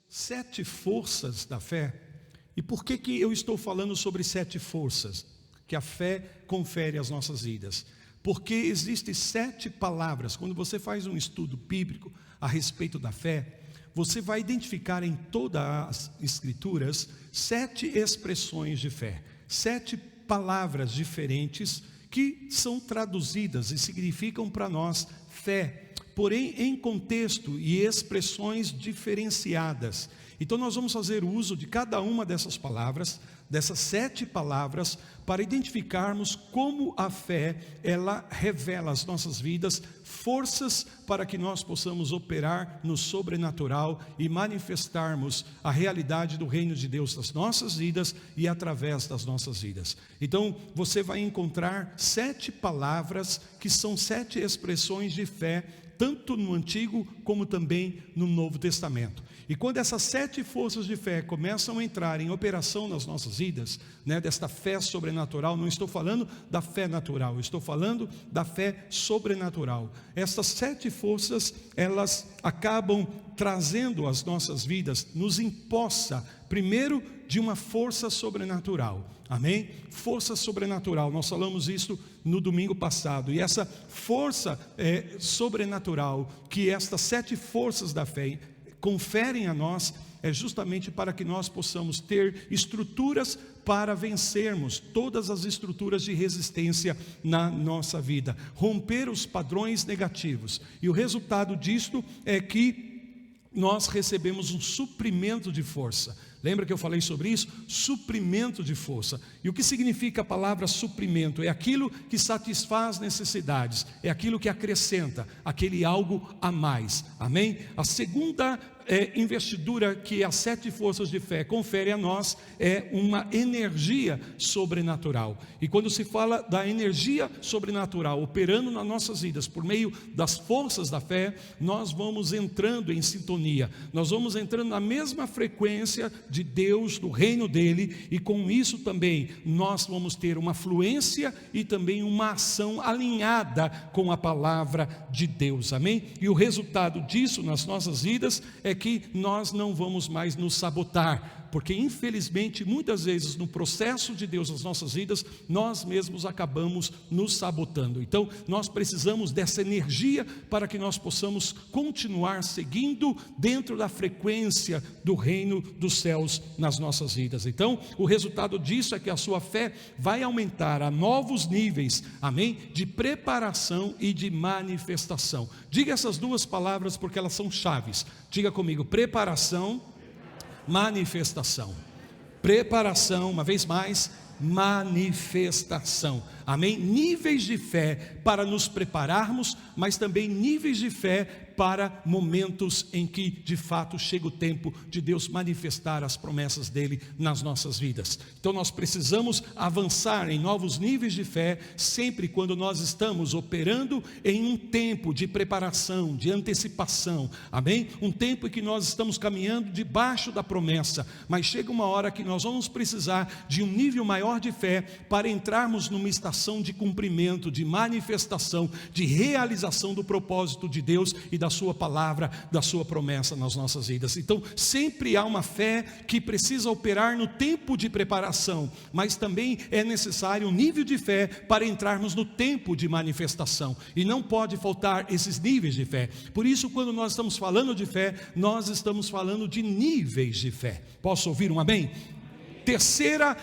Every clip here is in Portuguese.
7 forças da fé. E por que eu estou falando sobre 7 forças que a fé confere às nossas vidas? Porque existem 7 palavras. Quando você faz um estudo bíblico a respeito da fé, você vai identificar em todas as escrituras 7 expressões de fé, 7 palavras diferentes que são traduzidas e significam para nós fé, porém em contexto e expressões diferenciadas. Então nós vamos fazer uso de cada uma dessas palavras, dessas 7 palavras, para identificarmos como a fé, ela revela às nossas vidas forças para que nós possamos operar no sobrenatural e manifestarmos a realidade do reino de Deus nas nossas vidas e através das nossas vidas. Então você vai encontrar 7 palavras que são 7 expressões de fé, tanto no Antigo como também no Novo Testamento. E quando essas 7 forças de fé começam a entrar em operação nas nossas vidas, desta fé sobrenatural, não estou falando da fé natural, eu estou falando da fé sobrenatural. Essas 7 forças, elas acabam trazendo às nossas vidas, nos imposta, primeiro, de uma força sobrenatural. Amém? Força sobrenatural, nós falamos isso no domingo passado. E essa força sobrenatural, que estas 7 forças da fé conferem a nós, é justamente para que nós possamos ter estruturas para vencermos todas as estruturas de resistência na nossa vida, romper os padrões negativos. E o resultado disto é que nós recebemos um suprimento de força. Lembra que eu falei sobre isso? Suprimento de força. E o que significa a palavra suprimento? É aquilo que satisfaz necessidades, é aquilo que acrescenta, aquele algo a mais. Amém? A segunda investidura que as 7 forças de fé conferem a nós é uma energia sobrenatural. E quando se fala da energia sobrenatural operando nas nossas vidas por meio das forças da fé, nós vamos entrando em sintonia, nós vamos entrando na mesma frequência de Deus, do reino dele, e com isso também nós vamos ter uma fluência e também uma ação alinhada com a palavra de Deus. Amém? E o resultado disso nas nossas vidas é que nós não vamos mais nos sabotar, porque infelizmente muitas vezes no processo de Deus nas nossas vidas, nós mesmos acabamos nos sabotando. Então nós precisamos dessa energia para que nós possamos continuar seguindo dentro da frequência do reino dos céus nas nossas vidas. Então o resultado disso é que a sua fé vai aumentar a novos níveis, amém? De preparação e de manifestação. Diga essas 2 palavras porque elas são chaves. Diga comigo: preparação, manifestação. Preparação, uma vez mais, manifestação. Amém? Níveis de fé para nos prepararmos, mas também níveis de fé para momentos em que de fato chega o tempo de Deus manifestar as promessas dele nas nossas vidas. Então nós precisamos avançar em novos níveis de fé sempre quando nós estamos operando em um tempo de preparação, de antecipação. Amém? Um tempo em que nós estamos caminhando debaixo da promessa, mas chega uma hora que nós vamos precisar de um nível maior de fé para entrarmos numa estação de cumprimento, de manifestação, de realização do propósito de Deus e da sua palavra, da sua promessa nas nossas vidas. Então sempre há uma fé que precisa operar no tempo de preparação, mas também é necessário um nível de fé para entrarmos no tempo de manifestação, e não pode faltar esses níveis de fé. Por isso, quando nós estamos falando de fé, nós estamos falando de níveis de fé. Posso ouvir um amém? Terceira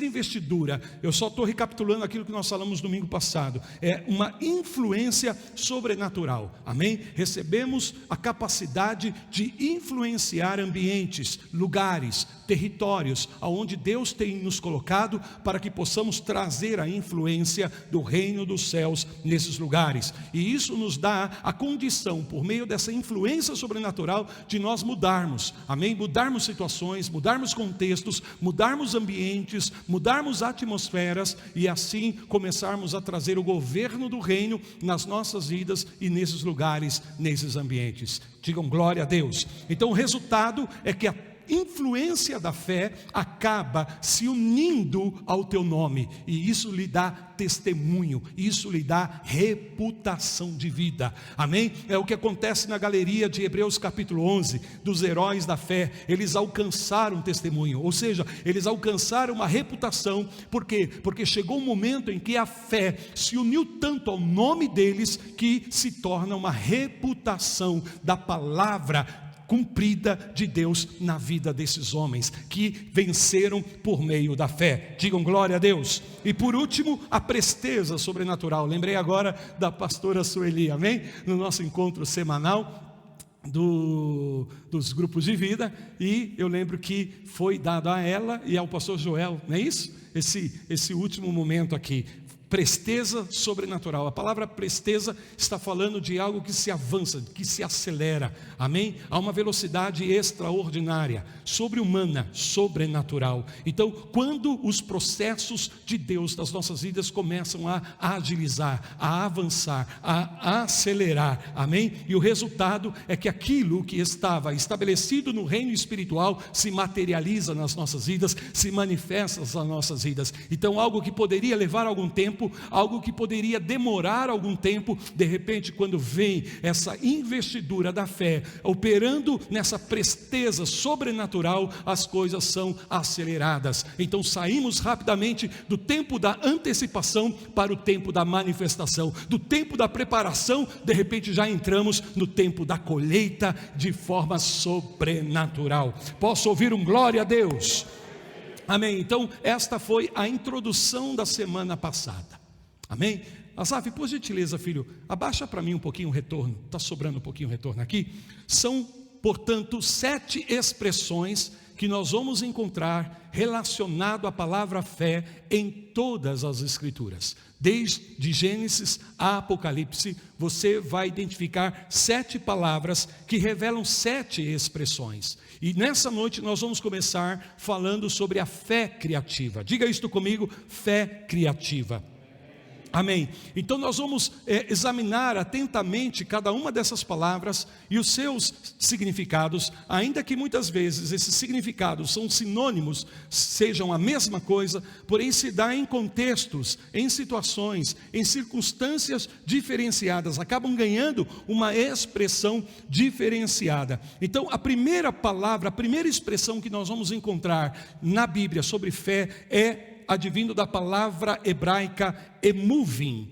investidura, eu só estou recapitulando aquilo que nós falamos domingo passado, é uma influência sobrenatural, amém? Recebemos a capacidade de influenciar ambientes, lugares, territórios, aonde Deus tem nos colocado, para que possamos trazer a influência do reino dos céus nesses lugares, e isso nos dá a condição, por meio dessa influência sobrenatural, de nós mudarmos, amém? Mudarmos situações, mudarmos contextos, mudarmos ambientes, mudarmos atmosferas, e assim começarmos a trazer o governo do reino nas nossas vidas e nesses lugares, nesses ambientes. Digam glória a Deus. Então o resultado é que influência da fé acaba se unindo ao teu nome, e isso lhe dá testemunho, isso lhe dá reputação de vida, amém? É o que acontece na galeria de Hebreus capítulo 11, dos heróis da fé. Eles alcançaram testemunho, ou seja, eles alcançaram uma reputação. Por quê? Porque chegou um momento em que a fé se uniu tanto ao nome deles, que se torna uma reputação da palavra cumprida de Deus na vida desses homens, que venceram por meio da fé. Digam glória a Deus. E por último, a presteza sobrenatural. Lembrei agora da pastora Sueli, amém? No nosso encontro semanal dos grupos de vida, e eu lembro que foi dado a ela e ao pastor Joel, não é isso? Esse último momento aqui. Presteza sobrenatural. A palavra presteza está falando de algo que se avança, que se acelera, amém? A uma velocidade extraordinária, sobre-humana, sobrenatural. Então, quando os processos de Deus das nossas vidas começam a agilizar, a avançar, a acelerar, amém? E o resultado é que aquilo que estava estabelecido no reino espiritual se materializa nas nossas vidas, se manifesta nas nossas vidas. Então, algo que poderia levar algum tempo, algo que poderia demorar algum tempo, de repente, quando vem essa investidura da fé, operando nessa presteza sobrenatural, as coisas são aceleradas. Então saímos rapidamente do tempo da antecipação para o tempo da manifestação, do tempo da preparação, de repente já entramos no tempo da colheita de forma sobrenatural. Posso ouvir um glória a Deus? Amém. Então esta foi a introdução da semana passada, amém? Asaf, por gentileza, filho, abaixa para mim um pouquinho o retorno, está sobrando um pouquinho o retorno aqui. São, portanto, 7 expressões que nós vamos encontrar relacionado à palavra fé em todas as escrituras. Desde Gênesis a Apocalipse, você vai identificar 7 palavras que revelam 7 expressões. E nessa noite nós vamos começar falando sobre a fé criativa. Diga isto comigo: fé criativa. Amém. Então nós vamos examinar atentamente cada uma dessas palavras e os seus significados, ainda que muitas vezes esses significados são sinônimos, sejam a mesma coisa, porém se dá em contextos, em situações, em circunstâncias diferenciadas, acabam ganhando uma expressão diferenciada. Então a primeira palavra, a primeira expressão que nós vamos encontrar na Bíblia sobre fé advindo da palavra hebraica emuvim,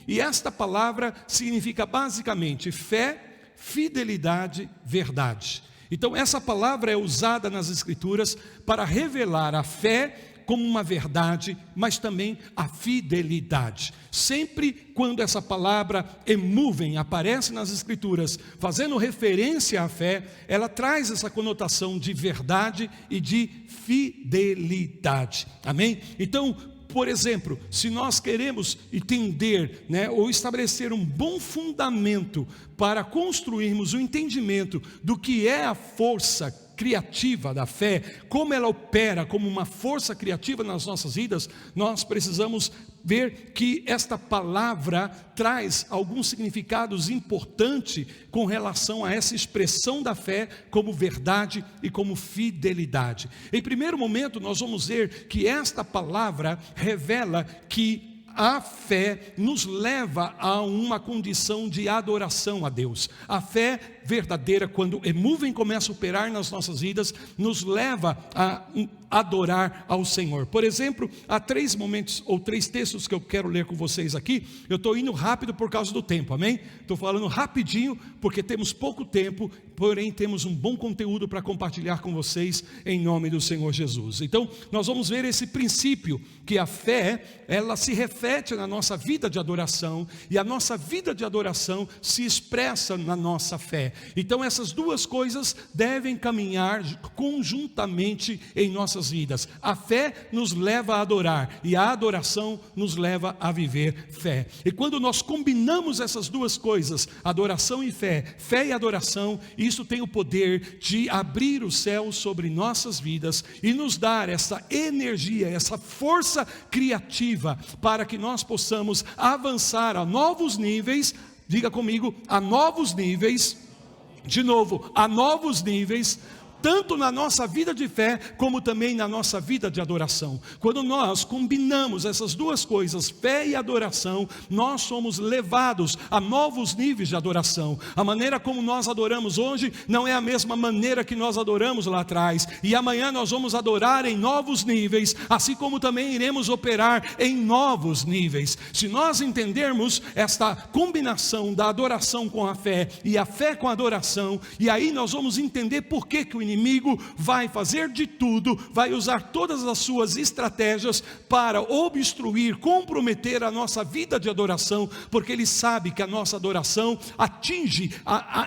e esta palavra significa basicamente fé, fidelidade, verdade. Então essa palavra é usada nas escrituras para revelar a fé como uma verdade, mas também a fidelidade. Sempre quando essa palavra emuvem aparece nas escrituras, fazendo referência à fé, ela traz essa conotação de verdade e de fidelidade, amém? Então, por exemplo, se nós queremos entender, ou estabelecer um bom fundamento para construirmos o entendimento do que é a força criativa da fé, como ela opera como uma força criativa nas nossas vidas, nós precisamos ver que esta palavra traz alguns significados importantes com relação a essa expressão da fé como verdade e como fidelidade. Em primeiro momento, nós vamos ver que esta palavra revela que a fé nos leva a uma condição de adoração a Deus. A fé verdadeira, quando emuvem começa a operar nas nossas vidas, nos leva a adorar ao Senhor. Por exemplo, há 3 momentos ou 3 textos que eu quero ler com vocês aqui. Eu estou indo rápido por causa do tempo, amém? Estou falando rapidinho porque temos pouco tempo, porém temos um bom conteúdo para compartilhar com vocês em nome do Senhor Jesus. Então nós vamos ver esse princípio, que a fé, ela se reflete na nossa vida de adoração, e a nossa vida de adoração se expressa na nossa fé. Então essas duas coisas devem caminhar conjuntamente em nossas vidas. A fé nos leva a adorar, e a adoração nos leva a viver fé. E quando nós combinamos essas duas coisas, adoração e fé e adoração, isso tem o poder de abrir o céu sobre nossas vidas e nos dar essa energia, essa força criativa para que nós possamos avançar a novos níveis. Diga comigo, a novos níveis. De novo, a novos níveis, tanto na nossa vida de fé, como também na nossa vida de adoração. Quando nós combinamos essas duas coisas, fé e adoração, nós somos levados a novos níveis de adoração. A maneira como nós adoramos hoje não é a mesma maneira que nós adoramos lá atrás, e amanhã nós vamos adorar em novos níveis, assim como também iremos operar em novos níveis. Se nós entendermos esta combinação da adoração com a fé e a fé com a adoração, e aí nós vamos entender por que o inimigo vai fazer de tudo, vai usar todas as suas estratégias para obstruir, comprometer a nossa vida de adoração, porque ele sabe que a nossa adoração atinge,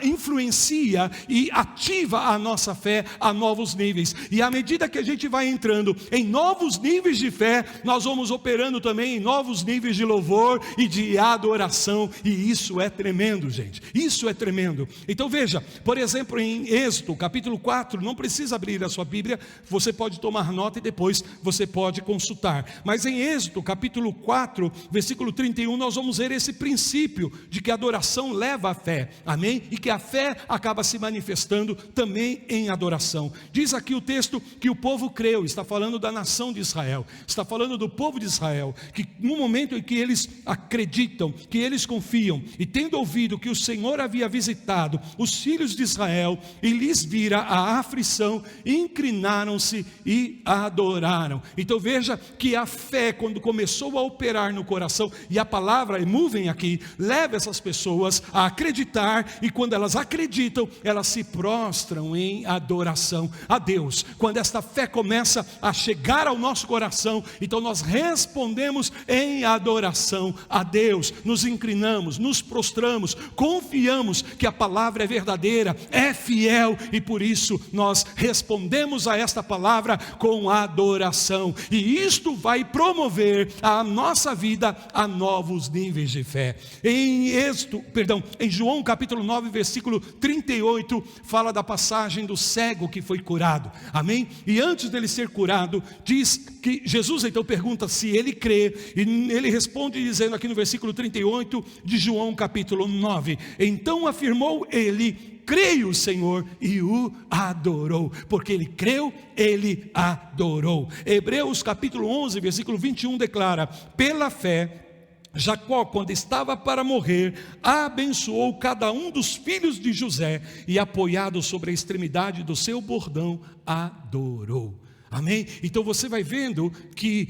influencia e ativa a nossa fé a novos níveis, e à medida que a gente vai entrando em novos níveis de fé, nós vamos operando também em novos níveis de louvor e de adoração, e isso é tremendo, gente, isso é tremendo. Então veja, por exemplo, em Êxodo capítulo 4, não precisa abrir a sua Bíblia, você pode tomar nota e depois você pode consultar, mas em Êxodo capítulo 4, versículo 31, nós vamos ver esse princípio de que a adoração leva à fé, amém? E que a fé acaba se manifestando também em adoração. Diz aqui o texto que o povo creu, está falando da nação de Israel, está falando do povo de Israel, que no momento em que eles acreditam, que eles confiam, e tendo ouvido que o Senhor havia visitado os filhos de Israel e lhes vira a aflição, inclinaram-se e adoraram. Então veja que a fé, quando começou a operar no coração, e a palavra movem aqui, leva essas pessoas a acreditar, e quando elas acreditam, elas se prostram em adoração a Deus. Quando esta fé começa a chegar ao nosso coração, então nós respondemos em adoração a Deus, nos inclinamos, nos prostramos, confiamos que a palavra é verdadeira, é fiel, e por isso nós respondemos a esta palavra com adoração, e isto vai promover a nossa vida a novos níveis de fé. Em João capítulo 9, versículo 38, fala da passagem do cego que foi curado, amém? E antes dele ser curado, diz que Jesus então pergunta se ele crê, e ele responde dizendo aqui no versículo 38 de João capítulo 9, então afirmou ele: creio, Senhor, e o adorou. Porque ele creu, ele adorou. Hebreus capítulo 11, versículo 21 declara: pela fé Jacó, quando estava para morrer, abençoou cada um dos filhos de José, e apoiado sobre a extremidade do seu bordão, adorou. Amém? Então você vai vendo que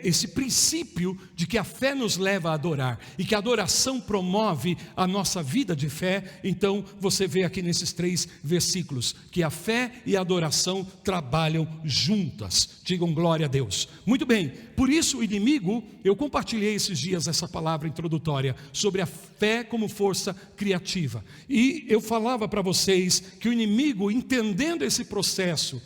esse princípio de que a fé nos leva a adorar, e que a adoração promove a nossa vida de fé. Então você vê aqui nesses 3 versículos, que a fé e a adoração trabalham juntas. Digam glória a Deus. Muito bem, por isso o inimigo, eu compartilhei esses dias essa palavra introdutória, sobre a fé como força criativa, e eu falava para vocês que o inimigo, entendendo esse processo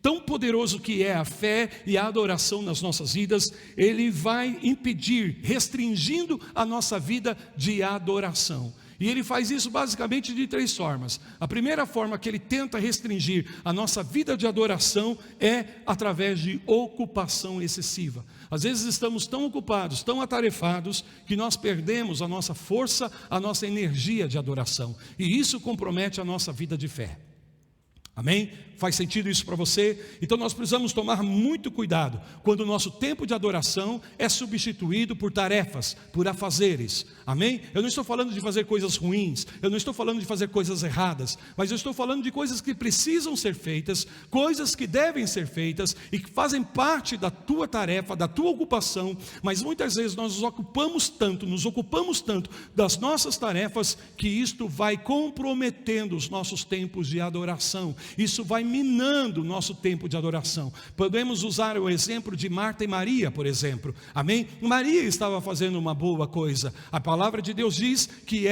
tão poderoso que é a fé e a adoração nas nossas vidas, ele vai impedir, restringindo a nossa vida de adoração. E ele faz isso basicamente de 3 formas. A primeira forma que ele tenta restringir a nossa vida de adoração é através de ocupação excessiva. Às vezes estamos tão ocupados, tão atarefados, que nós perdemos a nossa força, a nossa energia de adoração, e isso compromete a nossa vida de fé. Amém? Faz sentido isso para você? Então nós precisamos tomar muito cuidado quando o nosso tempo de adoração é substituído por tarefas, por afazeres. Amém? Eu não estou falando de fazer coisas ruins, eu não estou falando de fazer coisas erradas, mas eu estou falando de coisas que precisam ser feitas, coisas que devem ser feitas e que fazem parte da tua tarefa, da tua ocupação. Mas muitas vezes nós nos ocupamos tanto das nossas tarefas, que isto vai comprometendo os nossos tempos de adoração. Isso vai minando o nosso tempo de adoração. Podemos usar o exemplo de Marta e Maria, por exemplo. Amém? Maria estava fazendo uma boa coisa. A palavra de Deus diz que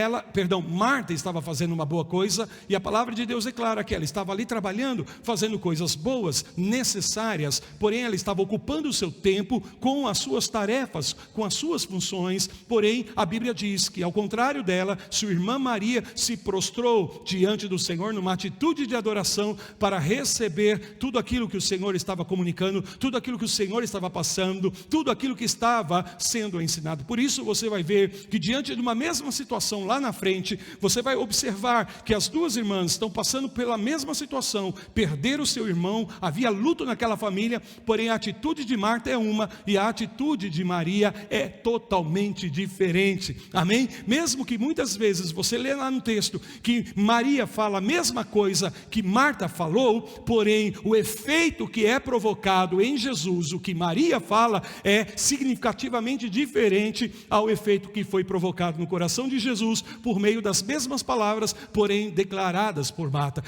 Marta estava fazendo uma boa coisa, e a palavra de Deus declara que ela estava ali trabalhando, fazendo coisas boas, necessárias, porém ela estava ocupando o seu tempo com as suas tarefas, com as suas funções. Porém a Bíblia diz que, ao contrário dela, sua irmã Maria se prostrou diante do Senhor numa atitude de adoração, coração para receber tudo aquilo que o Senhor estava comunicando, tudo aquilo que o Senhor estava passando, tudo aquilo que estava sendo ensinado. Por isso você vai ver que diante de uma mesma situação lá na frente, você vai observar que as duas irmãs estão passando pela mesma situação, perderam o seu irmão, havia luto naquela família, porém a atitude de Marta é uma e a atitude de Maria é totalmente diferente, amém? Mesmo que muitas vezes você lê lá no texto que Maria fala a mesma coisa que Marta falou, porém o efeito que é provocado em Jesus, o que Maria fala é significativamente diferente ao efeito que foi provocado no coração de Jesus por meio das mesmas palavras, porém declaradas por Marta.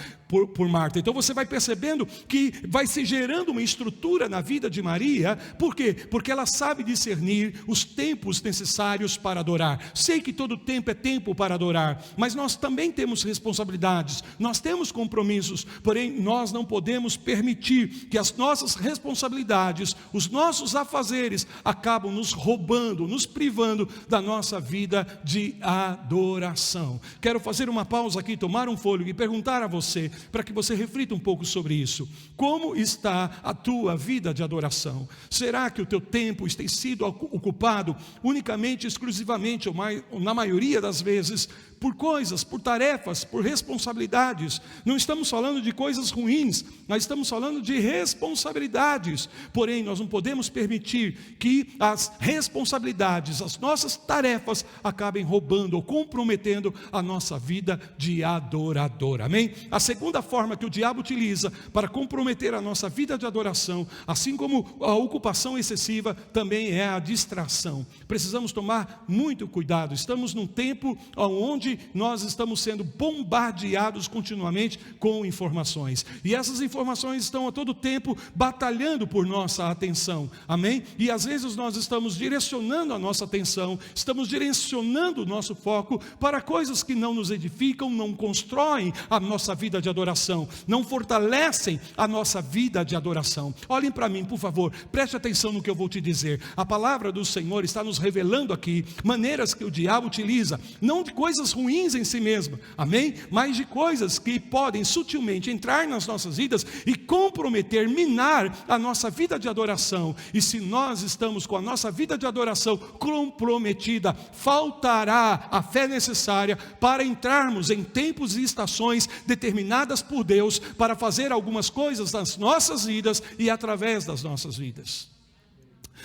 Então você vai percebendo que vai se gerando uma estrutura na vida de Maria. Por quê? Porque ela sabe discernir os tempos necessários para adorar. Sei que todo tempo é tempo para adorar, mas nós também temos responsabilidades, nós temos compromissos, porém nós não podemos permitir que as nossas responsabilidades, os nossos afazeres acabam nos roubando, nos privando da nossa vida de adoração. Quero fazer uma pausa aqui, tomar um fôlego e perguntar a você, para que você reflita um pouco sobre isso. Como está a tua vida de adoração? Será que o teu tempo tem sido ocupado unicamente, exclusivamente, ou na maioria das vezes, por coisas, por tarefas, por responsabilidades? Não estamos falando de coisas ruins, nós estamos falando de responsabilidades. Porém, nós não podemos permitir que as responsabilidades, as nossas tarefas acabem roubando ou comprometendo a nossa vida de adorador, amém? A segunda forma que o diabo utiliza para comprometer a nossa vida de adoração, assim como a ocupação excessiva, também é a distração. Precisamos tomar muito cuidado. Estamos num tempo onde nós estamos sendo bombardeados continuamente com informações, e essas informações estão a todo tempo batalhando por nossa atenção, amém? E às vezes nós estamos direcionando a nossa atenção, estamos direcionando o nosso foco para coisas que não nos edificam, não constroem a nossa vida de adoração, não fortalecem a nossa vida de adoração. Olhem para mim, por favor, preste atenção no que eu vou te dizer. A palavra do Senhor está nos revelando aqui maneiras que o diabo utiliza, não de coisas ruins em si mesma, amém? Mas de coisas que podem sutilmente entrar nas nossas vidas e comprometer, minar a nossa vida de adoração. E se nós estamos com a nossa vida de adoração comprometida, faltará a fé necessária para entrarmos em tempos e estações determinadas por Deus para fazer algumas coisas nas nossas vidas e através das nossas vidas.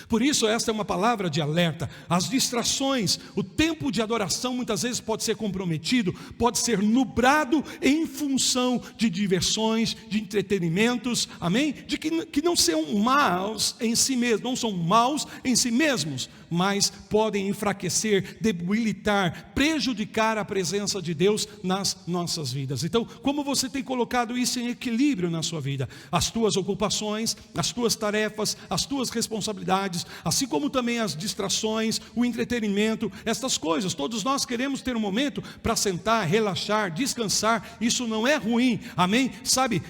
Por isso esta é uma palavra de alerta. As distrações, o tempo de adoração muitas vezes pode ser comprometido, pode ser nublado em função de diversões, de entretenimentos, amém? De que não são maus em si mesmos, não são maus em si mesmos, mas podem enfraquecer, debilitar, prejudicar a presença de Deus nas nossas vidas. Então, como você tem colocado isso em equilíbrio na sua vida? As tuas ocupações, as tuas tarefas, as tuas responsabilidades, assim como também as distrações, o entretenimento, estas coisas. Todos nós queremos ter um momento para sentar, relaxar, descansar. Isso não é ruim, amém? Sabe,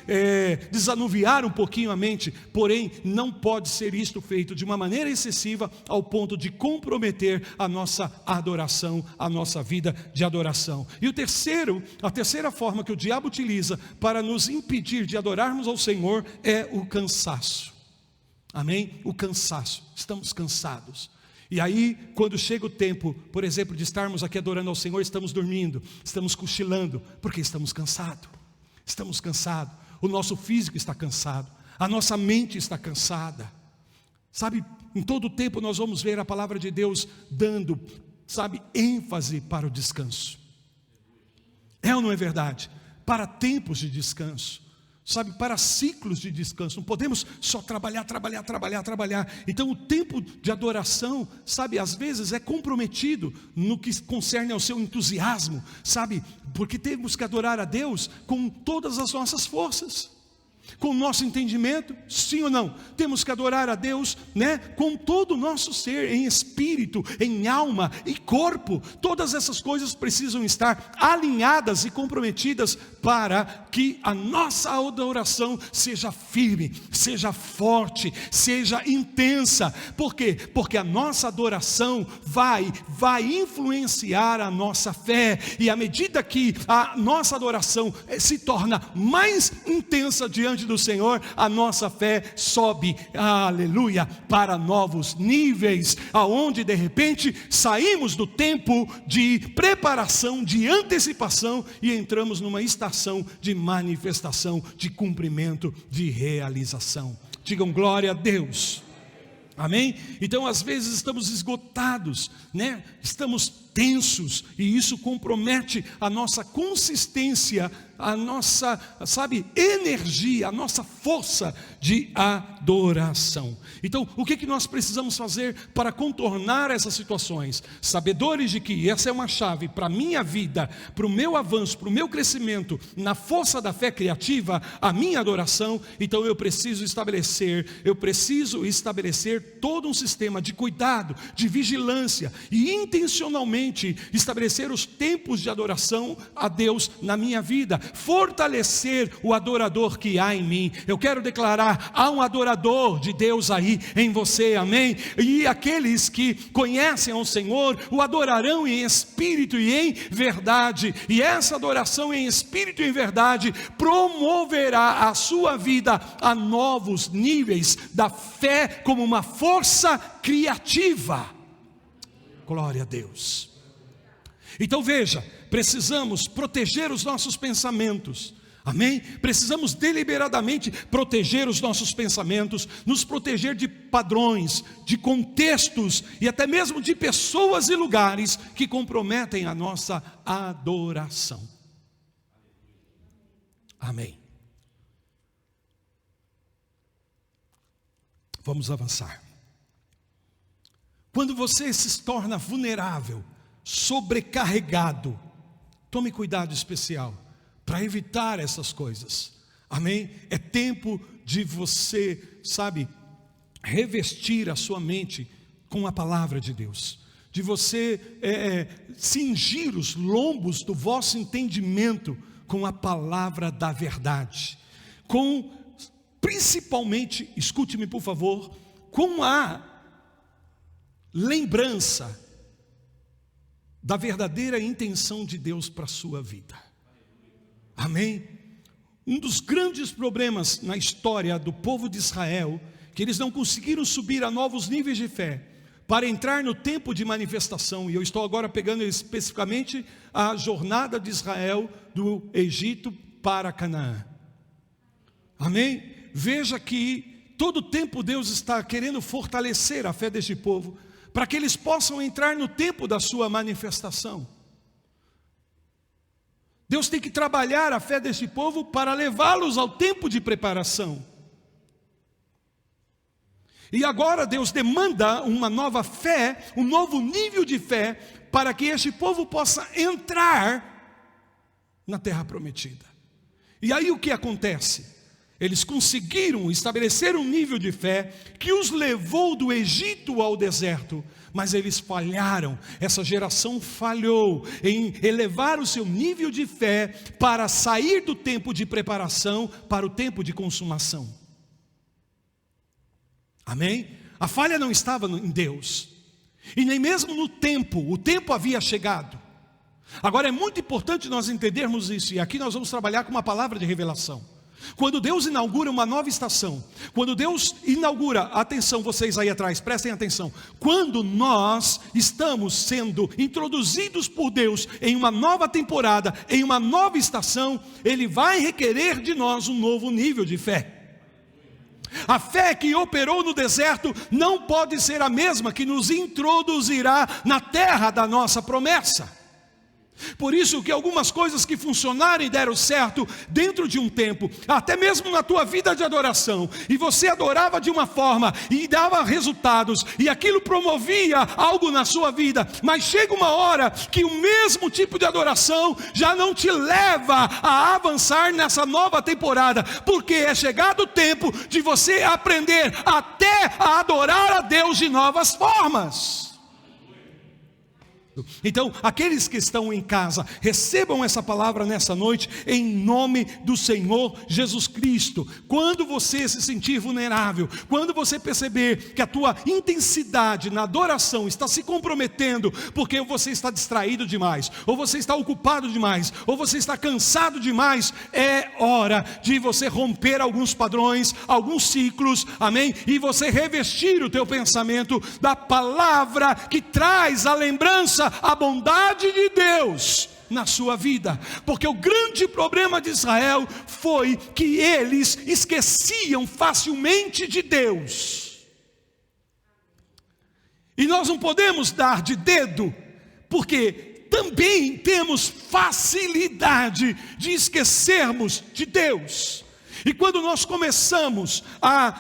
desanuviar um pouquinho a mente, porém não pode ser isto feito de uma maneira excessiva ao ponto de comprometer a nossa adoração, a nossa vida de adoração. E a terceira forma que o diabo utiliza para nos impedir de adorarmos ao Senhor é o cansaço. Amém? O cansaço. Estamos cansados. E aí, quando chega o tempo, por exemplo, de estarmos aqui adorando ao Senhor, estamos dormindo, estamos cochilando, porque estamos cansados. Estamos cansados. O nosso físico está cansado. A nossa mente está cansada. Sabe, em todo o tempo nós vamos ver a palavra de Deus dando, sabe, ênfase para o descanso. É ou não é verdade? Para tempos de descanso. Sabe, para ciclos de descanso. Não podemos só trabalhar. Então o tempo de adoração, sabe, às vezes é comprometido no que concerne ao seu entusiasmo, sabe, porque temos que adorar a Deus com todas as nossas forças, com o nosso entendimento, sim ou não? Temos que adorar a Deus, né, com todo o nosso ser, em espírito, em alma e corpo. Todas essas coisas precisam estar alinhadas e comprometidas para que a nossa adoração seja firme, seja forte, seja intensa. Por quê? Porque a nossa adoração vai influenciar a nossa fé, e à medida que a nossa adoração se torna mais intensa diante do Senhor, a nossa fé sobe, aleluia, para novos níveis, aonde de repente saímos do tempo de preparação, de antecipação, e entramos numa estação de manifestação, de cumprimento, de realização. Digam glória a Deus. Amém? Então às vezes estamos esgotados, né? Estamos tensos, e isso compromete a nossa consistência, a nossa, energia, a nossa força de adoração. Então, o que nós precisamos fazer para contornar essas situações? Sabedores de que essa é uma chave para a minha vida, para o meu avanço, para o meu crescimento, na força da fé criativa, a minha adoração. Então eu preciso estabelecer todo um sistema de cuidado, de vigilância, e intencionalmente estabelecer os tempos de adoração a Deus na minha vida, fortalecer o adorador que há em mim. Eu quero declarar: há um adorador de Deus aí em você, amém? E aqueles que conhecem ao Senhor o adorarão em espírito e em verdade, e essa adoração em espírito e em verdade promoverá a sua vida a novos níveis da fé como uma força criativa. Glória a Deus. Então veja, precisamos proteger os nossos pensamentos, amém? Precisamos deliberadamente proteger os nossos pensamentos, nos proteger de padrões, de contextos e até mesmo de pessoas e lugares que comprometem a nossa adoração. Amém. Vamos avançar. Quando você se torna vulnerável, sobrecarregado, tome cuidado especial para evitar essas coisas, amém? É tempo de você, revestir a sua mente com a palavra de Deus, de você cingir os lombos do vosso entendimento com a palavra da verdade, principalmente, escute-me por favor, com a lembrança da verdadeira intenção de Deus para a sua vida. Amém? Um dos grandes problemas na história do povo de Israel, que eles não conseguiram subir a novos níveis de fé, para entrar no tempo de manifestação. E eu estou agora pegando especificamente a jornada de Israel do Egito para Canaã. Amém? Veja que todo o tempo Deus está querendo fortalecer a fé deste povo, para que eles possam entrar no tempo da sua manifestação. Deus tem que trabalhar a fé desse povo para levá-los ao tempo de preparação. E agora Deus demanda uma nova fé, um novo nível de fé, para que este povo possa entrar na terra prometida. E aí o que acontece? Eles conseguiram estabelecer um nível de fé que os levou do Egito ao deserto, mas eles falharam. Essa geração falhou em elevar o seu nível de fé para sair do tempo de preparação para o tempo de consumação. Amém? A falha não estava em Deus, e nem mesmo no tempo. O tempo havia chegado. Agora é muito importante nós entendermos isso, e aqui nós vamos trabalhar com uma palavra de revelação. Quando Deus inaugura uma nova estação, quando Deus inaugura, atenção vocês aí atrás, prestem atenção, quando nós estamos sendo introduzidos por Deus em uma nova temporada, em uma nova estação, Ele vai requerer de nós um novo nível de fé. A fé que operou no deserto não pode ser a mesma que nos introduzirá na terra da nossa promessa. Por isso que algumas coisas que funcionaram e deram certo dentro de um tempo, até mesmo na tua vida de adoração, e você adorava de uma forma e dava resultados, e aquilo promovia algo na sua vida, mas chega uma hora que o mesmo tipo de adoração já não te leva a avançar nessa nova temporada, porque é chegado o tempo de você aprender até a adorar a Deus de novas formas. Então, aqueles que estão em casa, recebam essa palavra nessa noite, em nome do Senhor Jesus Cristo. Quando você se sentir vulnerável, quando você perceber que a tua intensidade na adoração está se comprometendo, porque você está distraído demais, ou você está ocupado demais, ou você está cansado demais, é hora de você romper alguns padrões, alguns ciclos, amém? E você revestir o teu pensamento da palavra que traz a lembrança, a bondade de Deus na sua vida, porque o grande problema de Israel foi que eles esqueciam facilmente de Deus. E nós não podemos dar de dedo, porque também temos facilidade de esquecermos de Deus. E quando nós começamos a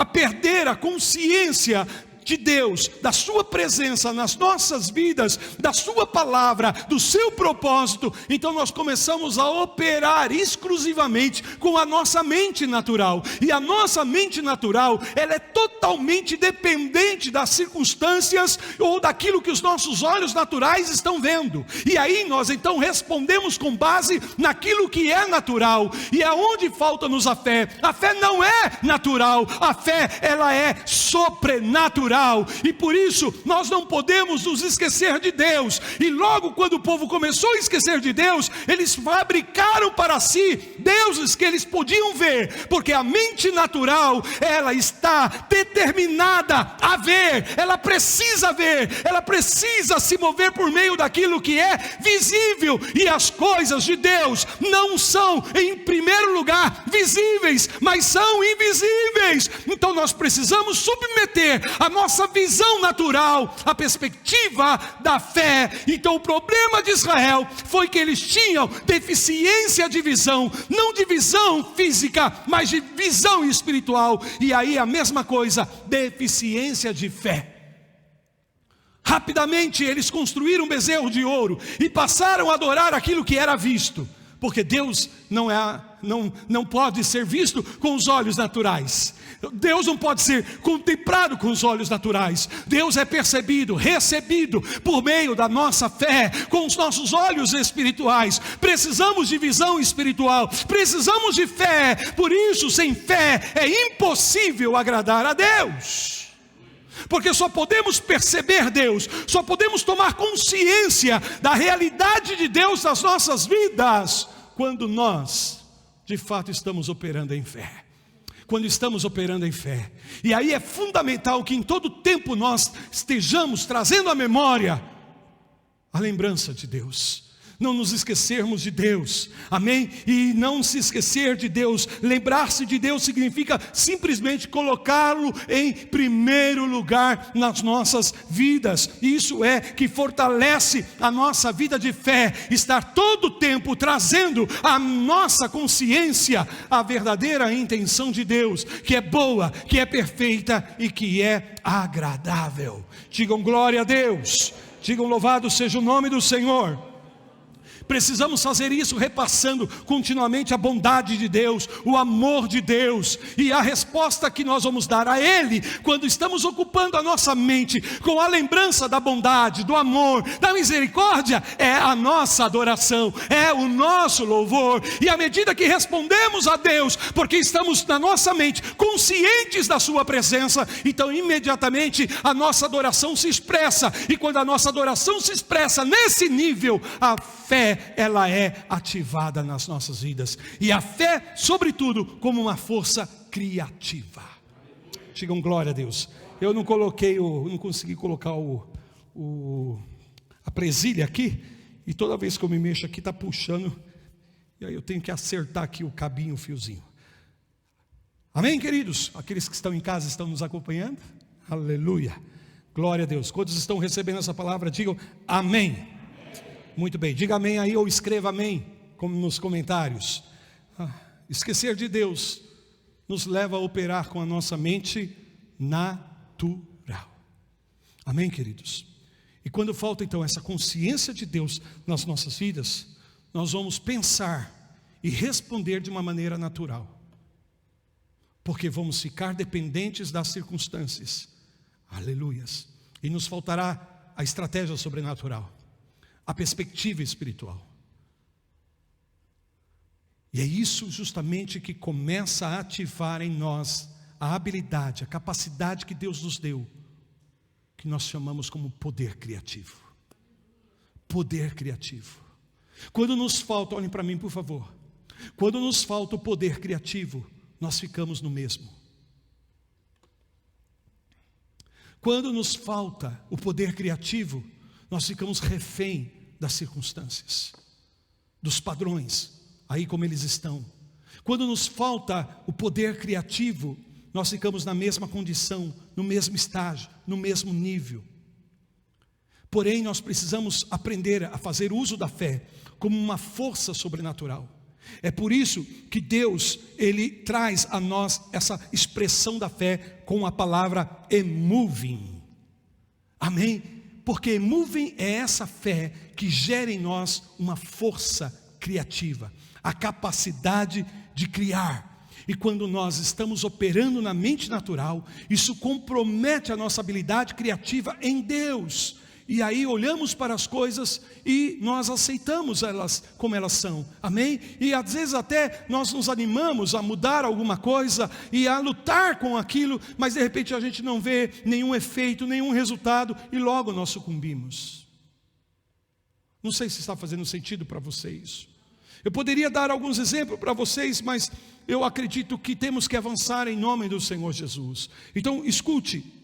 perder a consciência de Deus, da sua presença nas nossas vidas, da sua palavra, do seu propósito, então nós começamos a operar exclusivamente com a nossa mente natural, e a nossa mente natural, ela é totalmente dependente das circunstâncias, ou daquilo que os nossos olhos naturais estão vendo, e aí nós então respondemos com base naquilo que é natural, e é onde falta-nos a fé não é natural, a fé ela é sobrenatural, e por isso nós não podemos nos esquecer de Deus. E logo quando o povo começou a esquecer de Deus, eles fabricaram para si deuses que eles podiam ver, porque a mente natural, ela está determinada a ver, ela precisa ver, ela precisa se mover por meio daquilo que é visível, e as coisas de Deus não são em primeiro lugar visíveis, mas são invisíveis. Então nós precisamos submeter a nossa visão natural à perspectiva da fé. Então o problema de Israel foi que eles tinham deficiência de visão, não de visão física, mas de visão espiritual. E aí a mesma coisa, deficiência de fé. Rapidamente eles construíram um bezerro de ouro e passaram a adorar aquilo que era visto, porque Deus não pode ser visto com os olhos naturais. Deus não pode ser contemplado com os olhos naturais. Deus é percebido, recebido por meio da nossa fé, com os nossos olhos espirituais. Precisamos de visão espiritual, precisamos de fé. Por isso, sem fé é impossível agradar a Deus, porque só podemos perceber Deus, só podemos tomar consciência da realidade de Deus nas nossas vidas quando nós de fato estamos operando em fé. Quando estamos operando em fé. E aí é fundamental que em todo tempo nós estejamos trazendo à memória a lembrança de Deus. Não nos esquecermos de Deus, amém? E não se esquecer de Deus, lembrar-se de Deus significa simplesmente colocá-lo em primeiro lugar nas nossas vidas. Isso é que fortalece a nossa vida de fé, estar todo o tempo trazendo à nossa consciência a verdadeira intenção de Deus, que é boa, que é perfeita e que é agradável. Digam glória a Deus, digam louvado seja o nome do Senhor. Precisamos fazer isso repassando continuamente a bondade de Deus, o amor de Deus, e a resposta que nós vamos dar a Ele, quando estamos ocupando a nossa mente com a lembrança da bondade, do amor, da misericórdia, é a nossa adoração, é o nosso louvor. E à medida que respondemos a Deus, porque estamos na nossa mente conscientes da sua presença, então imediatamente a nossa adoração se expressa, e quando a nossa adoração se expressa nesse nível, a fé ela é ativada nas nossas vidas, e a fé sobretudo como uma força criativa. Digam glória a Deus. Eu não consegui colocar a presilha aqui, e toda vez que eu me mexo aqui está puxando, e aí eu tenho que acertar aqui o cabinho, o fiozinho. Amém, queridos? Aqueles que estão em casa estão nos acompanhando? Aleluia, glória a Deus. Quantos estão recebendo essa palavra? Digam amém. Muito bem, diga amém aí, ou escreva amém, como nos comentários. Esquecer de Deus nos leva a operar com a nossa mente natural. Amém, queridos? E quando falta então essa consciência de Deus nas nossas vidas, nós vamos pensar e responder de uma maneira natural, porque vamos ficar dependentes das circunstâncias. Aleluias. E nos faltará a estratégia sobrenatural, a perspectiva espiritual. E é isso justamente que começa a ativar em nós a habilidade, a capacidade que Deus nos deu, que nós chamamos como poder criativo. Poder criativo. Quando nos falta, olhem para mim por favor, quando nos falta o poder criativo, nós ficamos no mesmo. Quando nos falta o poder criativo, nós ficamos refém das circunstâncias, dos padrões, aí como eles estão. Quando nos falta o poder criativo, nós ficamos na mesma condição, no mesmo estágio, no mesmo nível. Porém, nós precisamos aprender a fazer uso da fé como uma força sobrenatural. É por isso que Deus, Ele traz a nós essa expressão da fé com a palavra emoving. Amém? Porque emoving é essa fé que gera em nós uma força criativa, a capacidade de criar. E quando nós estamos operando na mente natural, isso compromete a nossa habilidade criativa em Deus. E aí olhamos para as coisas e nós aceitamos elas como elas são, amém? E às vezes até nós nos animamos a mudar alguma coisa e a lutar com aquilo, mas de repente a gente não vê nenhum efeito, nenhum resultado e logo nós sucumbimos. Não sei se está fazendo sentido para vocês. Eu poderia dar alguns exemplos para vocês, mas eu acredito que temos que avançar em nome do Senhor Jesus. Então escute.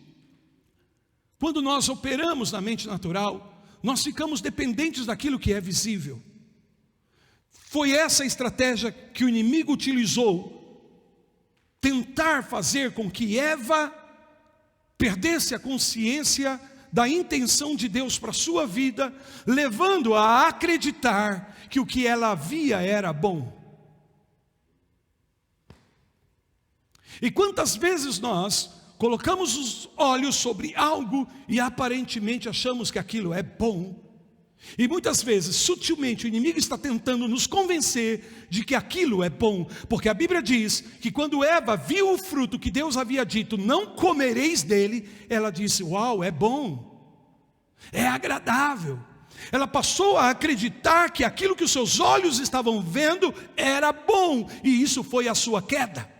Quando nós operamos na mente natural, nós ficamos dependentes daquilo que é visível. Foi essa a estratégia que o inimigo utilizou, tentar fazer com que Eva perdesse a consciência da intenção de Deus para a sua vida, levando-a a acreditar que o que ela via era bom. E quantas vezes nós colocamos os olhos sobre algo e aparentemente achamos que aquilo é bom. E muitas vezes, sutilmente, o inimigo está tentando nos convencer de que aquilo é bom. Porque a Bíblia diz que quando Eva viu o fruto que Deus havia dito, não comereis dele, ela disse, uau, é bom, é agradável. Ela passou a acreditar que aquilo que os seus olhos estavam vendo era bom. E isso foi a sua queda.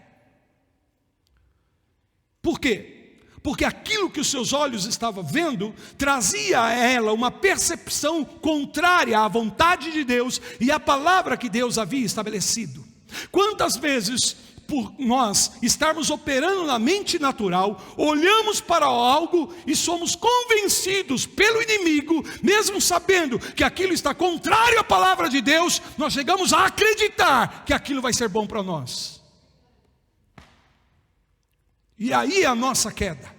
Por quê? Porque aquilo que os seus olhos estavam vendo trazia a ela uma percepção contrária à vontade de Deus e à palavra que Deus havia estabelecido. Quantas vezes, por nós estarmos operando na mente natural, olhamos para algo e somos convencidos pelo inimigo, mesmo sabendo que aquilo está contrário à palavra de Deus, nós chegamos a acreditar que aquilo vai ser bom para nós. E aí é a nossa queda,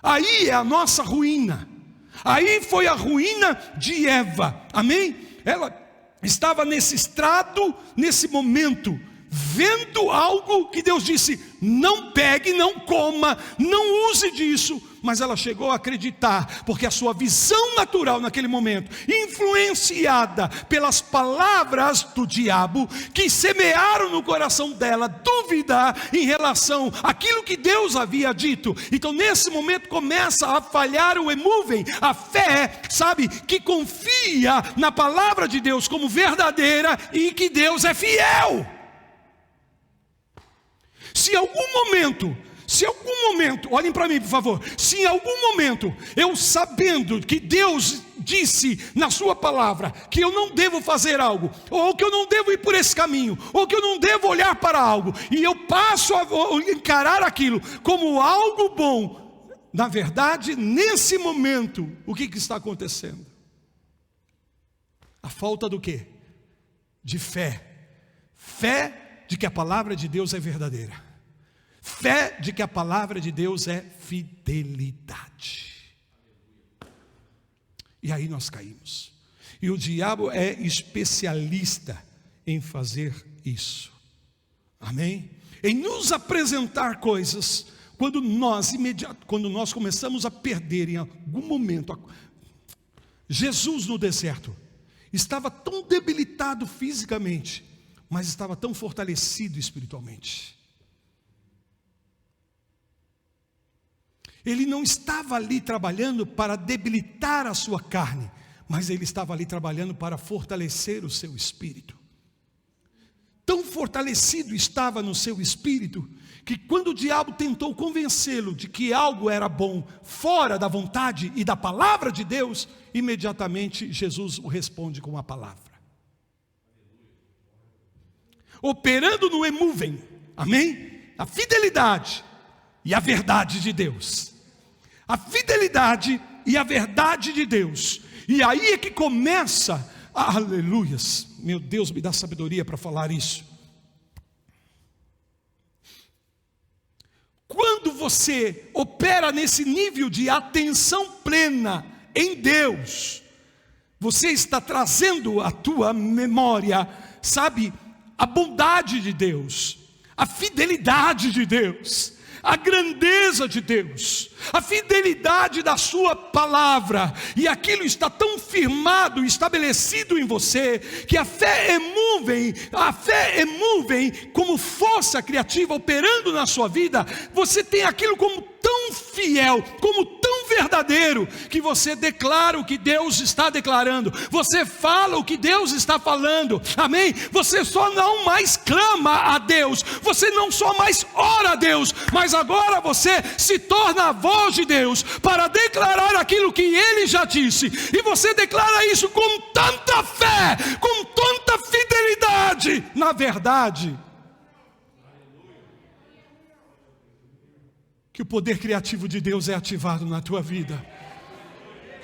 aí é a nossa ruína, aí foi a ruína de Eva, amém? Ela estava nesse estrado, nesse momento, vendo algo que Deus disse, não pegue, não coma, não use disso, mas ela chegou a acreditar, porque a sua visão natural naquele momento, influenciada pelas palavras do diabo, que semearam no coração dela, duvidar em relação àquilo que Deus havia dito. Então nesse momento começa a falhar o emovem, a fé, sabe, que confia na palavra de Deus como verdadeira e que Deus é fiel. Se em algum momento, olhem para mim por favor, se em algum momento eu sabendo que Deus disse na sua palavra que eu não devo fazer algo, ou que eu não devo ir por esse caminho, ou que eu não devo olhar para algo, e eu passo a encarar aquilo como algo bom, na verdade, nesse momento, o que está acontecendo? A falta do quê? De fé. Fé de que a palavra de Deus é verdadeira. Fé de que a palavra de Deus é fidelidade. E aí nós caímos. E o diabo é especialista em fazer isso. Amém? Em nos apresentar coisas, quando nós começamos a perder em algum momento. Jesus no deserto estava tão debilitado fisicamente, mas estava tão fortalecido espiritualmente. Ele não estava ali trabalhando para debilitar a sua carne, mas ele estava ali trabalhando para fortalecer o seu espírito. Tão fortalecido estava no seu espírito, que quando o diabo tentou convencê-lo de que algo era bom, fora da vontade e da palavra de Deus, imediatamente Jesus o responde com a palavra. Operando no emovem, amém? A fidelidade e a verdade de Deus. A fidelidade e a verdade de Deus. E aí é que começa, aleluias, meu Deus, me dá sabedoria para falar isso. Quando você opera nesse nível de atenção plena em Deus, você está trazendo à tua memória, sabe, a bondade de Deus, a fidelidade de Deus, a grandeza de Deus, a fidelidade da sua palavra, e aquilo está tão firmado, estabelecido em você, que a fé é movem como força criativa operando na sua vida. Você tem aquilo como tão fiel, como tão verdadeiro, que você declara o que Deus está declarando, você fala o que Deus está falando, amém? Você só não mais clama a Deus, você não só mais ora a Deus, mas agora você se torna a voz de Deus, para declarar aquilo que Ele já disse, e você declara isso com tanta fé, com tanta fidelidade, na verdade, que o poder criativo de Deus é ativado na tua vida.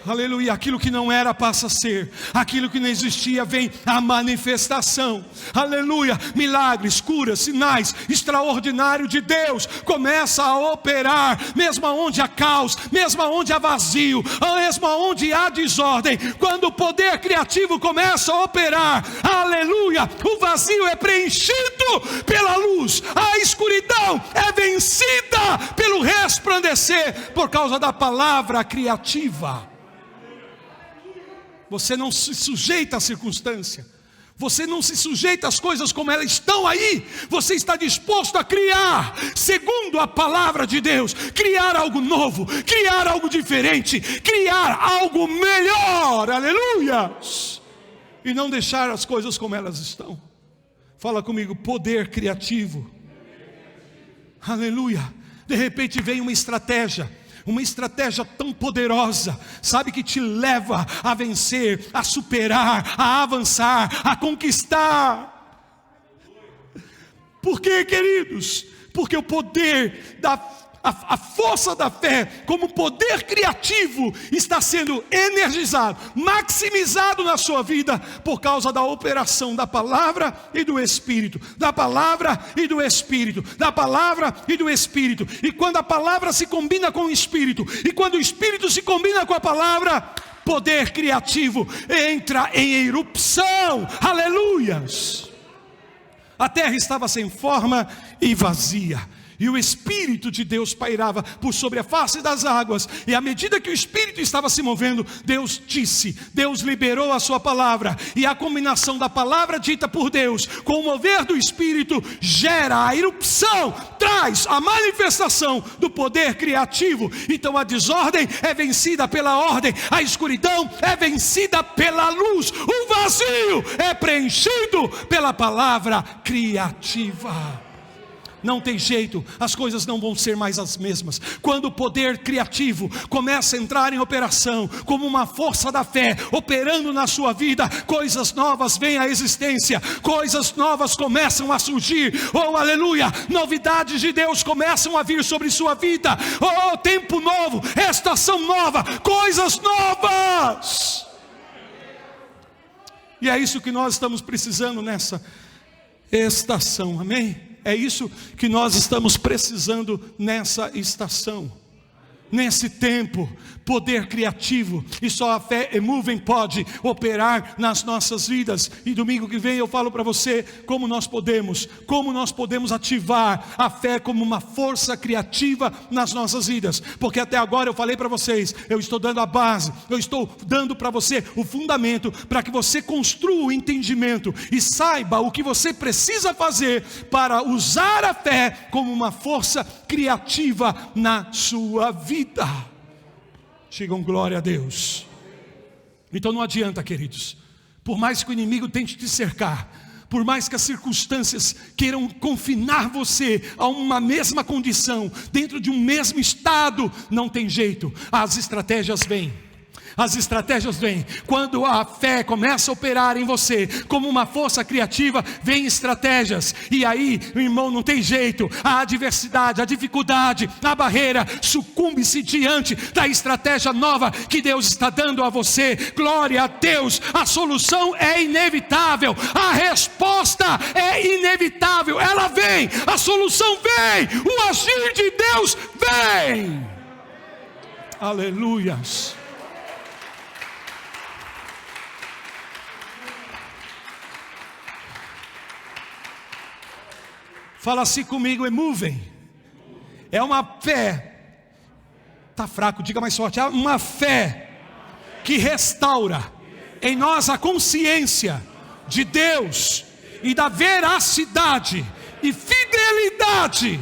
Aleluia, aquilo que não era passa a ser, aquilo que não existia vem a manifestação. Aleluia, milagres, curas, sinais, extraordinário de Deus começa a operar, mesmo onde há caos, mesmo onde há vazio, mesmo onde há desordem. Quando o poder criativo começa a operar, aleluia, o vazio é preenchido pela luz, a escuridão é vencida pelo resplandecer, por causa da palavra criativa. Você não se sujeita à circunstância, você não se sujeita às coisas como elas estão aí, você está disposto a criar, segundo a palavra de Deus, criar algo novo, criar algo diferente, criar algo melhor, aleluia, e não deixar as coisas como elas estão. Fala comigo, poder criativo, aleluia. De repente vem uma estratégia tão poderosa, sabe, que te leva a vencer, a superar, a avançar, a conquistar. Por quê, queridos? Porque o poder a força da fé, como poder criativo, está sendo energizado, maximizado na sua vida, por causa da operação da palavra e do Espírito, da palavra e do Espírito, da palavra e do Espírito. E quando a palavra se combina com o Espírito, e quando o Espírito se combina com a palavra, poder criativo entra em erupção, aleluias. A terra estava sem forma e vazia, e o Espírito de Deus pairava por sobre a face das águas. E à medida que o Espírito estava se movendo, Deus disse, Deus liberou a sua palavra. E a combinação da palavra dita por Deus com o mover do Espírito gera a erupção, traz a manifestação do poder criativo. Então a desordem é vencida pela ordem, a escuridão é vencida pela luz, o vazio é preenchido pela palavra criativa. Não tem jeito, as coisas não vão ser mais as mesmas. Quando o poder criativo começa a entrar em operação, como uma força da fé, operando na sua vida, coisas novas vêm à existência, coisas novas começam a surgir, oh aleluia, novidades de Deus começam a vir sobre sua vida, oh tempo novo, estação nova, coisas novas. E é isso que nós estamos precisando nessa estação, amém? É isso que nós estamos precisando nessa estação, nesse tempo, poder criativo. E só a fé emovem pode operar nas nossas vidas. E domingo que vem eu falo para você como nós podemos ativar a fé como uma força criativa nas nossas vidas. Porque até agora eu falei para vocês, eu estou dando a base, eu estou dando para você o fundamento, para que você construa o entendimento e saiba o que você precisa fazer para usar a fé como uma força criativa na sua vida. vida. Digam glória a Deus. Então não adianta, queridos, por mais que o inimigo tente te cercar, por mais que as circunstâncias queiram confinar você a uma mesma condição, dentro de um mesmo estado, não tem jeito, as estratégias vêm. As estratégias vêm. Quando a fé começa a operar em você como uma força criativa, vem estratégias. E aí, irmão, não tem jeito. A adversidade, a dificuldade, a barreira sucumbe-se diante da estratégia nova que Deus está dando a você. Glória a Deus. A solução é inevitável. A resposta é inevitável. Ela vem. A solução vem. O agir de Deus vem. Aleluias. Fala assim comigo, moving. É uma fé. Está fraco, diga mais forte. É uma fé que restaura em nós a consciência de Deus e da veracidade e fidelidade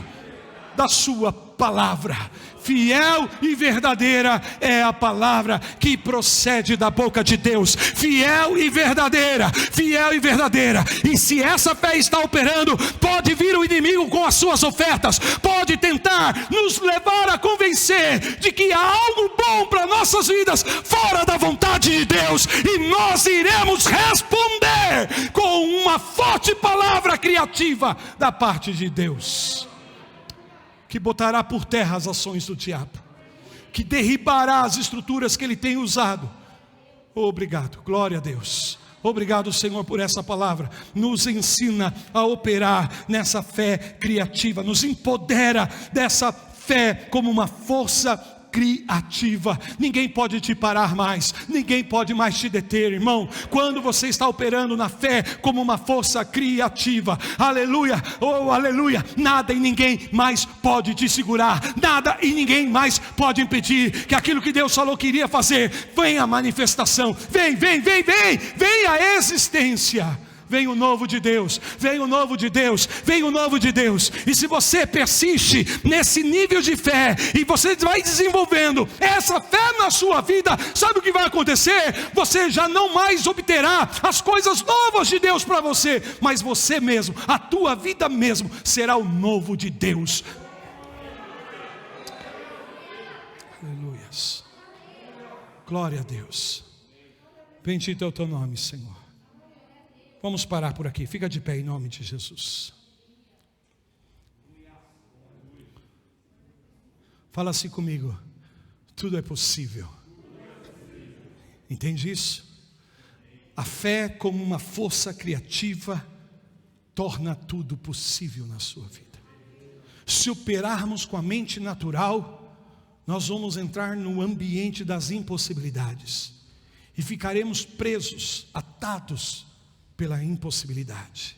da sua palavra. Fiel e verdadeira é a palavra que procede da boca de Deus. Fiel e verdadeira, fiel e verdadeira. E se essa fé está operando, pode vir o inimigo com as suas ofertas, pode tentar nos levar a convencer de que há algo bom para nossas vidas fora da vontade de Deus, e nós iremos responder com uma forte palavra criativa da parte de Deus, que botará por terra as ações do diabo, que derribará as estruturas que ele tem usado. Obrigado, glória a Deus. Obrigado, Senhor, por essa palavra. Nos ensina a operar nessa fé criativa, nos empodera dessa fé como uma força criativa. Ninguém pode te parar mais, ninguém pode mais te deter, irmão. Quando você está operando na fé como uma força criativa, aleluia, oh aleluia, nada e ninguém mais pode te segurar, nada e ninguém mais pode impedir que aquilo que Deus falou que iria fazer, venha a manifestação, vem a existência. Vem o novo de Deus, vem o novo de Deus, vem o novo de Deus. E se você persiste nesse nível de fé, e você vai desenvolvendo essa fé na sua vida, sabe o que vai acontecer? Você já não mais obterá as coisas novas de Deus para você, mas você mesmo, a tua vida mesmo, será o novo de Deus. Aleluias. Glória a Deus. Bendito é o teu nome, Senhor. Vamos parar por aqui, fica de pé em nome de Jesus. Fala assim comigo, tudo é possível. Entende isso? A fé como uma força criativa torna tudo possível na sua vida. Se operarmos com a mente natural, nós vamos entrar no ambiente das impossibilidades e ficaremos presos, atados pela impossibilidade.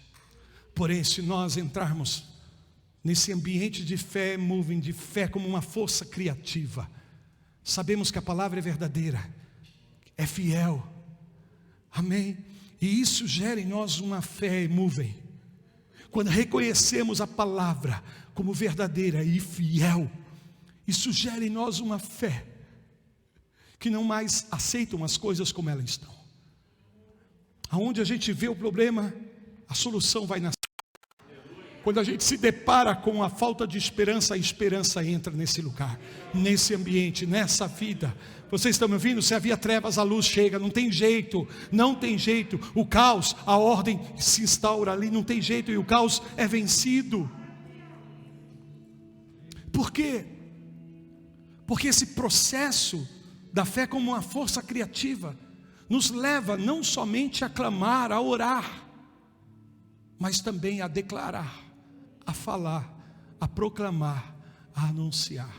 Porém, se nós entrarmos nesse ambiente de fé, moving, de fé como uma força criativa, sabemos que a palavra é verdadeira, é fiel, amém? E isso gera em nós uma fé moving. Quando reconhecemos a palavra como verdadeira e fiel, isso gera em nós uma fé que não mais aceitam as coisas como elas estão. Aonde a gente vê o problema, a solução vai nascer. Quando a gente se depara com a falta de esperança, a esperança entra nesse lugar, nesse ambiente, nessa vida. Vocês estão me ouvindo? Se havia trevas, a luz chega, não tem jeito, não tem jeito. O caos, a ordem se instaura ali, não tem jeito, e o caos é vencido. Por quê? Porque esse processo da fé como uma força criativa nos leva não somente a clamar, a orar, mas também a declarar, a falar, a proclamar, a anunciar.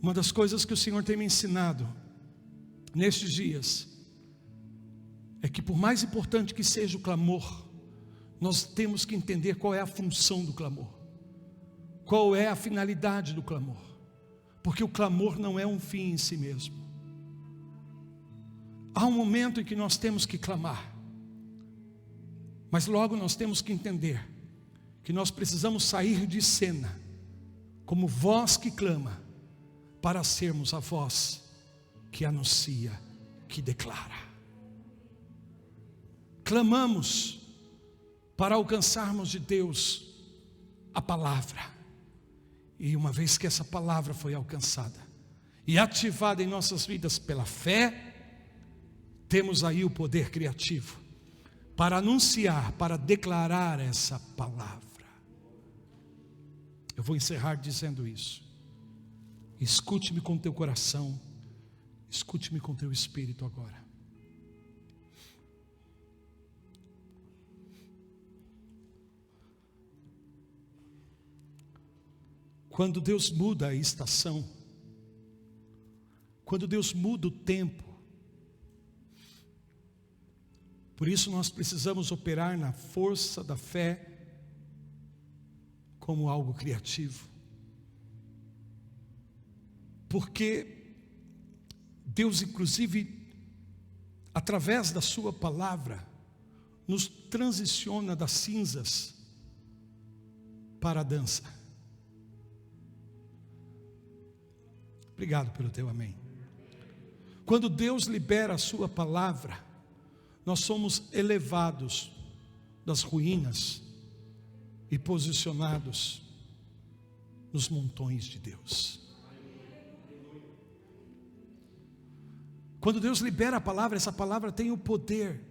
Uma das coisas que o Senhor tem me ensinado nestes dias é que, por mais importante que seja o clamor, nós temos que entender qual é a função do clamor, qual é a finalidade do clamor, porque o clamor não é um fim em si mesmo. Há um momento em que nós temos que clamar, mas logo nós temos que entender que nós precisamos sair de cena como voz que clama, para sermos a voz que anuncia, que declara. Clamamos para alcançarmos de Deus a palavra. E uma vez que essa palavra foi alcançada e ativada em nossas vidas pela fé, temos aí o poder criativo para anunciar, para declarar essa palavra. Eu vou encerrar dizendo isso. Escute-me com teu coração, escute-me com teu espírito agora. Quando Deus muda a estação, quando Deus muda o tempo, por isso nós precisamos operar na força da fé como algo criativo. Porque Deus, inclusive, através da sua palavra, nos transiciona das cinzas para a dança. Obrigado pelo teu amém. Quando Deus libera a sua palavra, nós somos elevados das ruínas e posicionados nos montões de Deus. Quando Deus libera a palavra, essa palavra tem o poder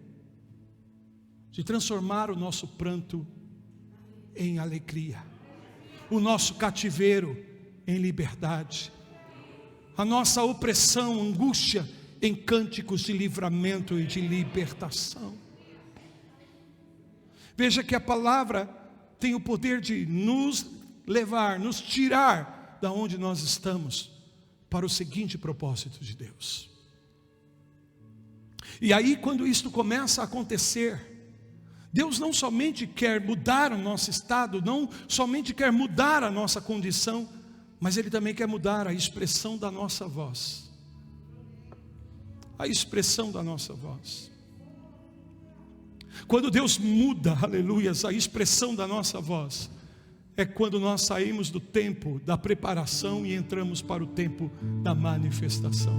de transformar o nosso pranto em alegria, o nosso cativeiro em liberdade, a nossa opressão, angústia, em cânticos de livramento e de libertação. Veja que a palavra tem o poder de nos levar, nos tirar da onde nós estamos, para o seguinte propósito de Deus. E aí, quando isto começa a acontecer, Deus não somente quer mudar o nosso estado, não somente quer mudar a nossa condição, mas Ele também quer mudar a expressão da nossa voz. A expressão da nossa voz. Quando Deus muda, aleluias, a expressão da nossa voz, é quando nós saímos do tempo da preparação e entramos para o tempo da manifestação.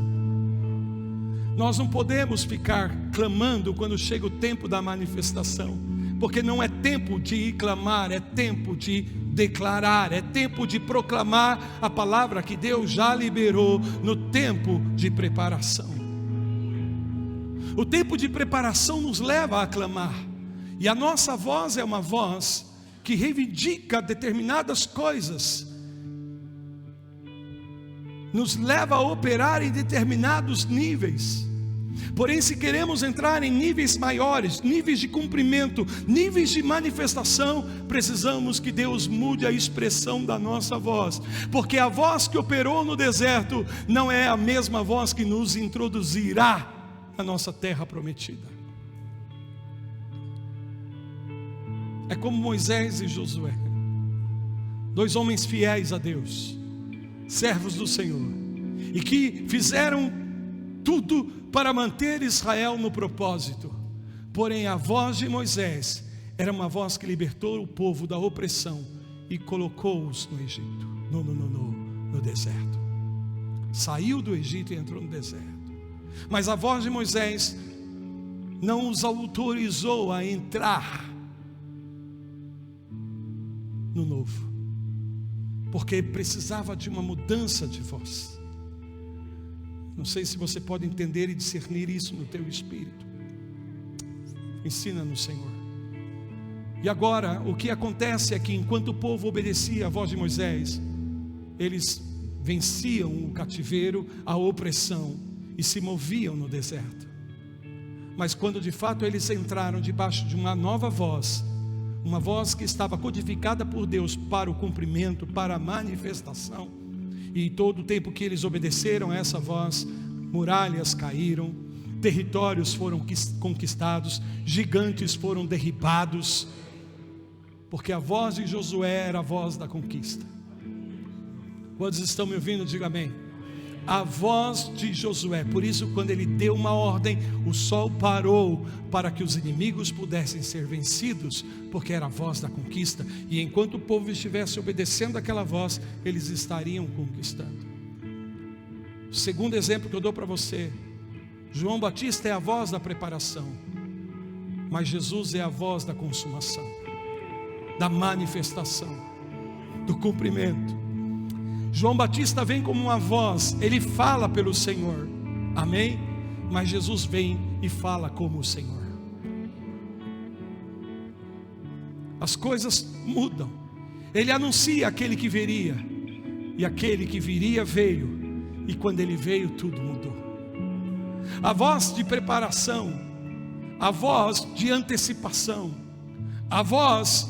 Nós não podemos ficar clamando quando chega o tempo da manifestação, porque não é tempo de clamar, é tempo de declarar, é tempo de proclamar a palavra que Deus já liberou no tempo de preparação. O tempo de preparação nos leva a clamar, e a nossa voz é uma voz que reivindica determinadas coisas, nos leva a operar em determinados níveis. Porém, se queremos entrar em níveis maiores, níveis de cumprimento, níveis de manifestação, precisamos que Deus mude a expressão da nossa voz, porque a voz que operou no deserto não é a mesma voz que nos introduzirá na nossa terra prometida. É como Moisés e Josué, dois homens fiéis a Deus, servos do Senhor, e que fizeram tudo para manter Israel no propósito. Porém, a voz de Moisés era uma voz que libertou o povo da opressão e colocou-os no Egito, no deserto. Saiu do Egito e entrou no deserto. Mas a voz de Moisés não os autorizou a entrar no novo, porque precisava de uma mudança de voz. Não sei se você pode entender e discernir isso no teu espírito. Ensina-nos, Senhor. E agora, o que acontece é que enquanto o povo obedecia à voz de Moisés, eles venciam o cativeiro, a opressão, e se moviam no deserto. Mas quando de fato eles entraram debaixo de uma nova voz, uma voz que estava codificada por Deus para o cumprimento, para a manifestação, e todo o tempo que eles obedeceram a essa voz, muralhas caíram, territórios foram conquistados, gigantes foram derribados, porque a voz de Josué era a voz da conquista. Quantos estão me ouvindo? Diga amém. a voz de Josué. Por isso, quando ele deu uma ordem, o sol parou para que os inimigos pudessem ser vencidos, porque era a voz da conquista. E enquanto o povo estivesse obedecendo aquela voz, eles estariam conquistando. O segundo exemplo que eu dou para você: João Batista é a voz da preparação, mas Jesus é a voz da consumação, da manifestação, do cumprimento. João Batista vem como uma voz, ele fala pelo Senhor, amém? Mas Jesus vem e fala como o Senhor. As coisas mudam. Ele anuncia aquele que viria, e aquele que viria veio, e quando ele veio, tudo mudou. A voz de preparação, a voz de antecipação, a voz,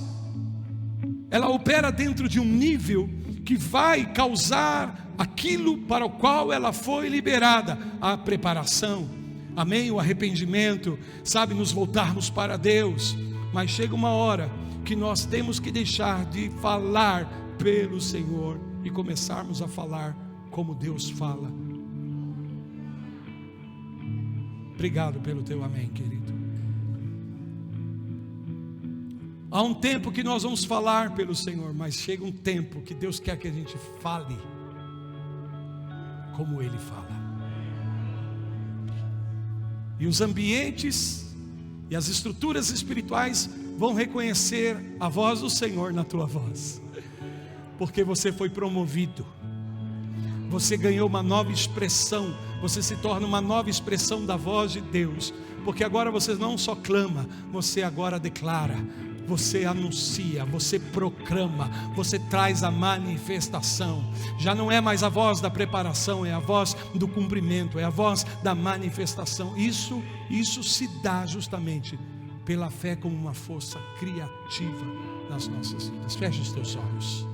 ela opera dentro de um nível que vai causar aquilo para o qual ela foi liberada, a preparação, amém? O arrependimento, sabe, nos voltarmos para Deus. Mas chega uma hora que nós temos que deixar de falar pelo Senhor e começarmos a falar como Deus fala. Obrigado pelo teu amém, querido. Há um tempo que nós vamos falar pelo Senhor, mas chega um tempo que Deus quer que a gente fale como Ele fala. E os ambientes e as estruturas espirituais vão reconhecer a voz do Senhor na tua voz, porque você foi promovido, você ganhou uma nova expressão, você se torna uma nova expressão da voz de Deus, porque agora você não só clama, você agora declara, você anuncia, você proclama, você traz a manifestação. Já não é mais a voz da preparação, é a voz do cumprimento, é a voz da manifestação. Isso se dá justamente pela fé como uma força criativa nas nossas vidas. Feche os teus olhos.